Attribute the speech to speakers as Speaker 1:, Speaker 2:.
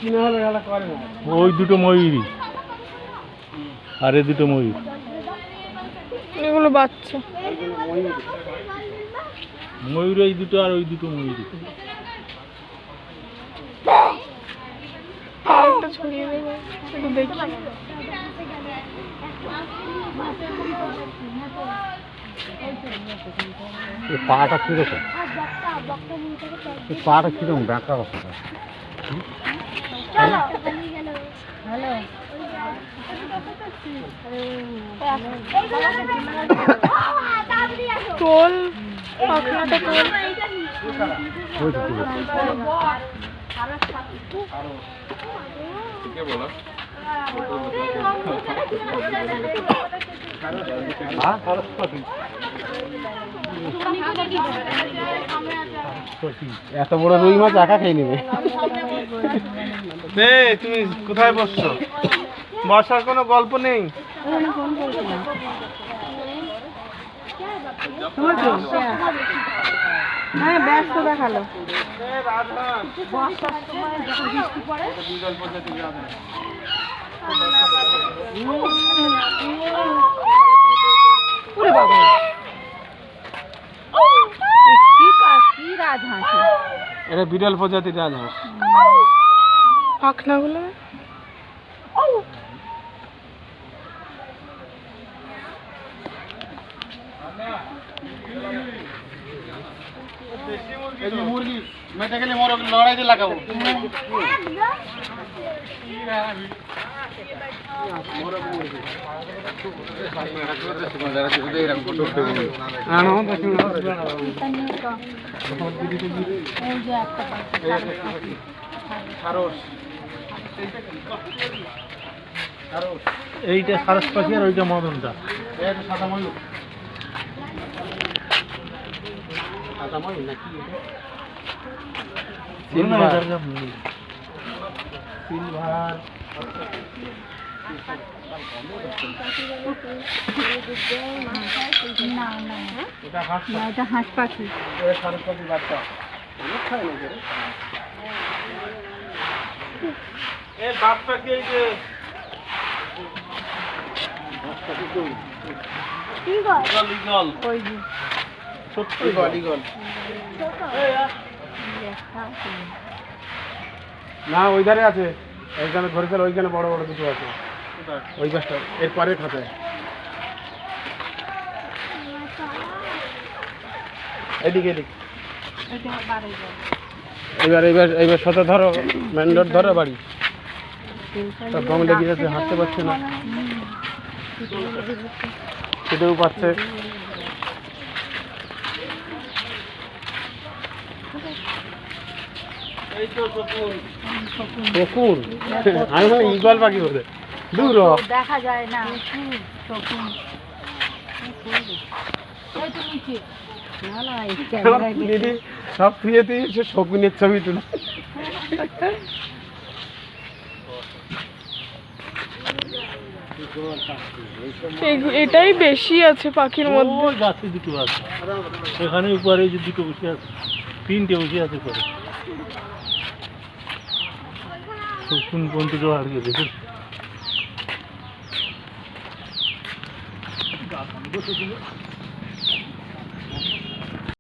Speaker 1: ওই দুটো ময়ূরই আর এই দুটো ময়ূর।
Speaker 2: এগুলো বাচ্চা
Speaker 1: ময়ূর এই দুটো আর ওই দুটো ময়ূরই।
Speaker 2: ছড়িয়ে দেবো একটু দেখি।
Speaker 1: পাটা কিরকম, পাটা কিরকম ডাকা কথা।
Speaker 2: তোল পাখনাটা তোল।
Speaker 1: এত বড় রুই মাছ একা খেয়ে নেবে।
Speaker 3: তুমি কোথায় বসছো? বসার কোনো গল্প নেই।
Speaker 2: হ্যাঁ ব্যস্ত দেখালো।
Speaker 3: এটা বিরল প্রজাতির রাজহাঁস।
Speaker 2: পাখনাগুলো
Speaker 3: মুরগি মেটে গেলে মোর লড়াই দিয়ে লাগাবো।
Speaker 1: এইটা সারস পাখি আর ওইটা মদনটা।
Speaker 3: সাদা ময়ূর।
Speaker 1: সাদা ময়ূর নাকি সিলভার।
Speaker 2: এটা হাঁস পাখি।
Speaker 3: সারস পাখির বাচ্চা। এই বাপ পাখি এই যে না ওই ধারে আছে, এইখানে ধরেছিল, ওইখানে বড় বড় দুটো আছে ওই গাছটা এর পরের খাতায়। এদিকে এদিক এইবার এইবার এইবার সাথে ধরো, মেন রোড ধরো বাড়ি। সব দম লেগে যাচ্ছে, হাঁটতে পারছে না, খেতেও পাচ্ছে। শকুন, আমি মানে ঈগল পাখি বলে দূর
Speaker 2: দেখা যায় না।
Speaker 3: দিদি সব ফ্রিতে সে শকুনের ছবি তুলে।
Speaker 2: এটাই বেশি আছে পাখির মধ্যে।
Speaker 1: গাছে দুটো আছে, এখানে উপরে যে দুটো বসে আছে, তিনটে বসে আছে করে। কোন কোন থেকে আর গেছে দেখুন।